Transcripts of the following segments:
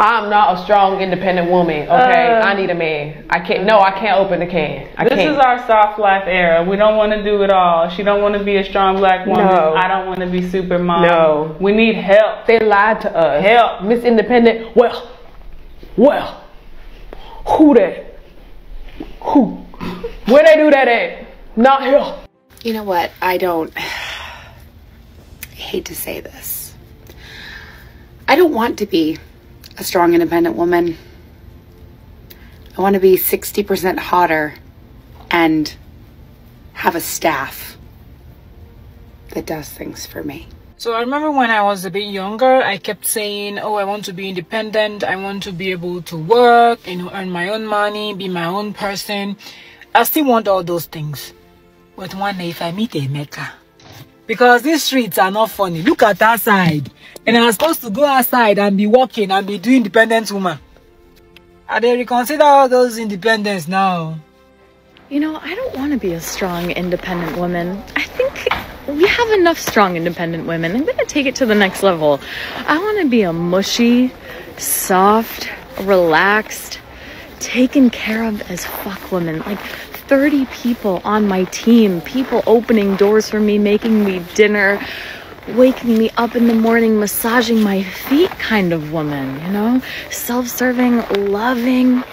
I'm not a strong, independent woman, okay? I need a man. I can't open the can. This is our soft life era. We don't want to do it all. She don't want to be a strong black woman. No. I don't want to be super mom. No. We need help. They lied to us. Help. Miss Independent, well, who that? Who? Where they do that at? Not here. You know what? I hate to say this. I don't want to be a strong, independent woman. I want to be 60% hotter and have a staff that does things for me. So I remember when I was a bit younger, I kept saying, oh, I want to be independent. I want to be able to work and earn my own money, be my own person. I still want all those things. But one day if I meet a Mecca, because these streets are not funny. Look at that side. And I'm supposed to go outside and be walking and be doing independent woman. Are they reconsider all those independence now? You know, I don't want to be a strong, independent woman. I think we have enough strong, independent women. I'm going to take it to the next level. I want to be a mushy, soft, relaxed, taken care of as fuck woman. Like 30 people on my team, people opening doors for me, making me dinner, waking me up in the morning, massaging my feet kind of woman, you know? Self-serving, loving,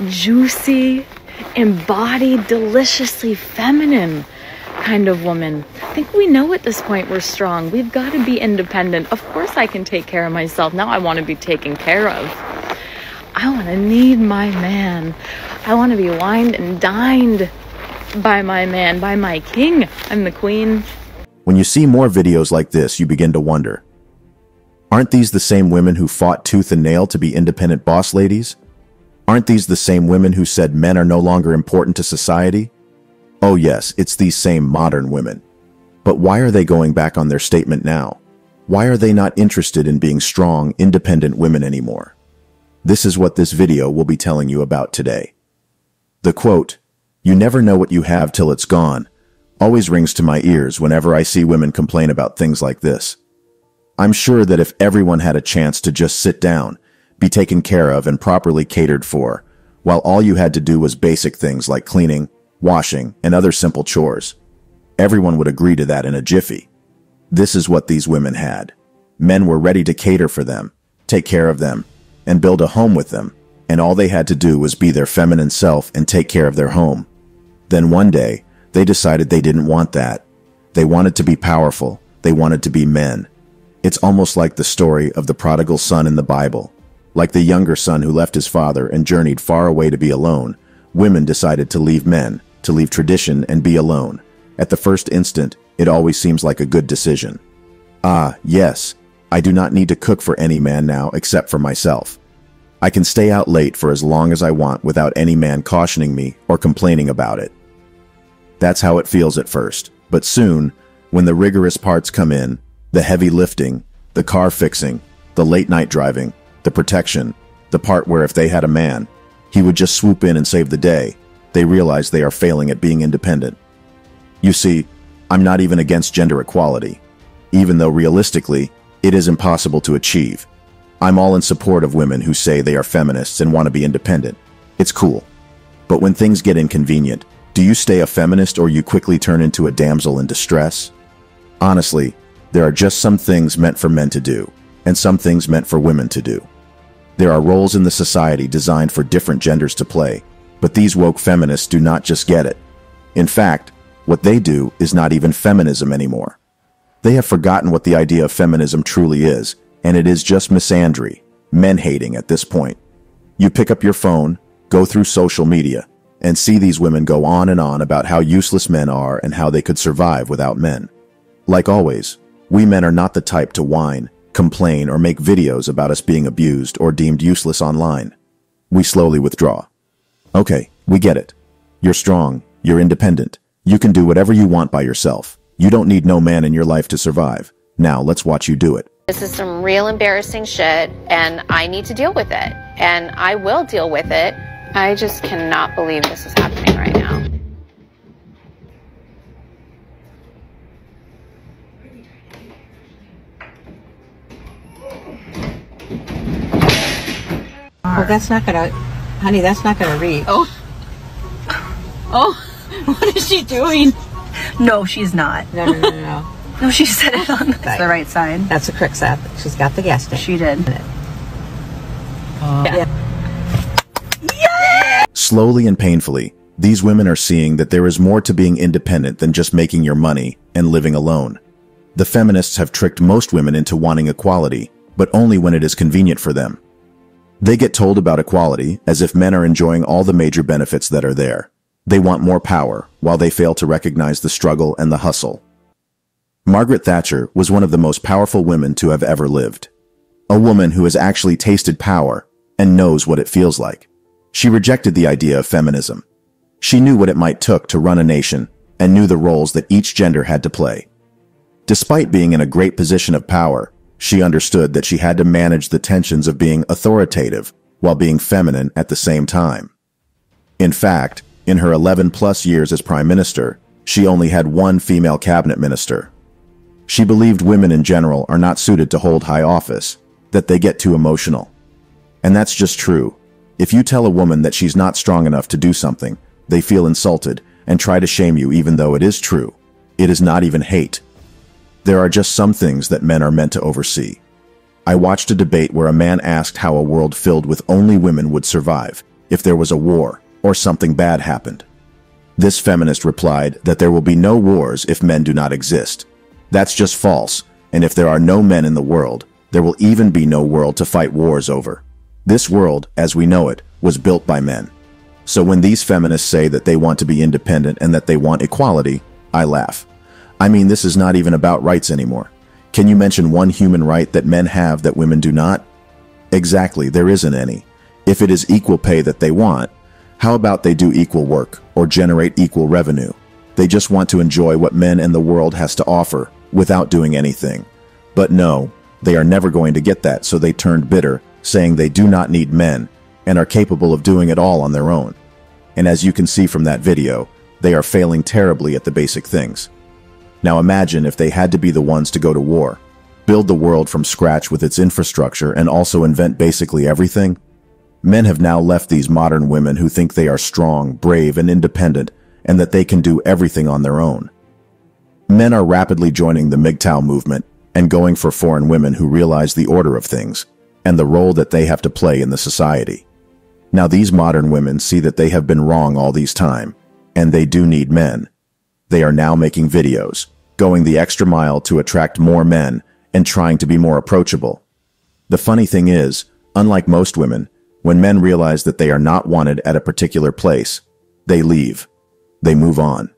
juicy, embodied, deliciously feminine kind of woman. I think we know at this point we're strong. We've got to be independent. Of course I can take care of myself. Now I want to be taken care of. I want to need my man. I want to be wined and dined by my man, by my king. I'm the queen. When you see more videos like this, you begin to wonder, aren't these the same women who fought tooth and nail to be independent boss ladies? Aren't these the same women who said men are no longer important to society? Oh yes, it's these same modern women. But why are they going back on their statement now? Why are they not interested in being strong, independent women anymore? This is what this video will be telling you about today. The quote, "You never know what you have till it's gone," always rings to my ears whenever I see women complain about things like this. I'm sure that if everyone had a chance to just sit down, be taken care of and properly catered for, while all you had to do was basic things like cleaning, washing, and other simple chores, everyone would agree to that in a jiffy. This is what these women had. Men were ready to cater for them, take care of them, and build a home with them, and all they had to do was be their feminine self and take care of their home. Then one day, they decided they didn't want that. They wanted to be powerful. They wanted to be men. It's almost like the story of the prodigal son in the Bible. Like the younger son who left his father and journeyed far away to be alone, women decided to leave men, to leave tradition and be alone. At the first instant, it always seems like a good decision. Ah, yes, I do not need to cook for any man now except for myself. I can stay out late for as long as I want without any man cautioning me or complaining about it. That's how it feels at first, but soon, when the rigorous parts come in, the heavy lifting, the car fixing, the late night driving, the protection, the part where if they had a man, he would just swoop in and save the day, they realize they are failing at being independent. You see, I'm not even against gender equality, even though realistically, it is impossible to achieve. I'm all in support of women who say they are feminists and want to be independent. It's cool. But when things get inconvenient, do you stay a feminist or you quickly turn into a damsel in distress? Honestly, there are just some things meant for men to do, and some things meant for women to do. There are roles in the society designed for different genders to play, but these woke feminists do not just get it. In fact, what they do is not even feminism anymore. They have forgotten what the idea of feminism truly is, and it is just misandry, men-hating at this point. You pick up your phone, go through social media, and see these women go on and on about how useless men are and how they could survive without men. Like always, we men are not the type to whine, complain, or make videos about us being abused or deemed useless online. We slowly withdraw. Okay, we get it. You're strong, you're independent. You can do whatever you want by yourself. You don't need no man in your life to survive. Now let's watch you do it. This is some real embarrassing shit, and I need to deal with it. And I will deal with it. I just cannot believe this is happening right now. Oh, that's not gonna, honey, that's not gonna reach. Oh, what is she doing? No, she's not. No. No, she set it on the right side. That's the correct side. She's got the gas tank. She did. Slowly and painfully, these women are seeing that there is more to being independent than just making your money and living alone. The feminists have tricked most women into wanting equality, but only when it is convenient for them. They get told about equality as if men are enjoying all the major benefits that are there. They want more power, while they fail to recognize the struggle and the hustle. Margaret Thatcher was one of the most powerful women to have ever lived. A woman who has actually tasted power and knows what it feels like. She rejected the idea of feminism. She knew what it might take to run a nation and knew the roles that each gender had to play. Despite being in a great position of power, she understood that she had to manage the tensions of being authoritative while being feminine at the same time. In fact, in her 11+ years as Prime Minister, she only had one female cabinet minister. She believed women in general are not suited to hold high office, that they get too emotional. And that's just true. If you tell a woman that she's not strong enough to do something, they feel insulted and try to shame you even though it is true. It is not even hate. There are just some things that men are meant to oversee. I watched a debate where a man asked how a world filled with only women would survive if there was a war or something bad happened. This feminist replied that there will be no wars if men do not exist. That's just false, and if there are no men in the world, there will even be no world to fight wars over. This world, as we know it, was built by men. So when these feminists say that they want to be independent and that they want equality, I laugh. I mean, this is not even about rights anymore. Can you mention one human right that men have that women do not? Exactly, there isn't any. If it is equal pay that they want, how about they do equal work or generate equal revenue? They just want to enjoy what men and the world has to offer without doing anything. But no, they are never going to get that, so they turned bitter, saying they do not need men and are capable of doing it all on their own. And as you can see from that video, they are failing terribly at the basic things. Now imagine if they had to be the ones to go to war, build the world from scratch with its infrastructure and also invent basically everything. Men have now left these modern women who think they are strong, brave, and independent, and that they can do everything on their own. Men are rapidly joining the MGTOW movement and going for foreign women who realize the order of things and the role that they have to play in the society. Now these modern women see that they have been wrong all these time, and they do need men. They are now making videos, going the extra mile to attract more men and trying to be more approachable. The funny thing is, unlike most women, when men realize that they are not wanted at a particular place, they leave. They move on.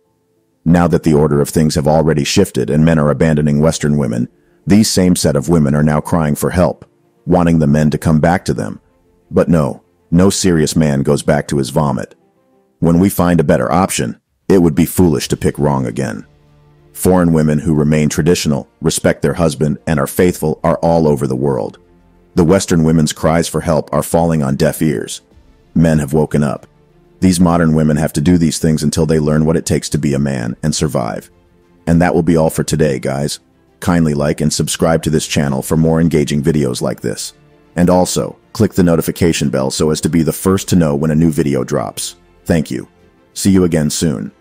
Now that the order of things have already shifted and men are abandoning Western women, these same set of women are now crying for help, wanting the men to come back to them. But no serious man goes back to his vomit. When we find a better option, it would be foolish to pick wrong again. Foreign women who remain traditional, respect their husband, and are faithful are all over the world. The Western women's cries for help are falling on deaf ears. Men have woken up. These modern women have to do these things until they learn what it takes to be a man and survive. And that will be all for today, guys. Kindly like and subscribe to this channel for more engaging videos like this. And also, click the notification bell so as to be the first to know when a new video drops. Thank you. See you again soon.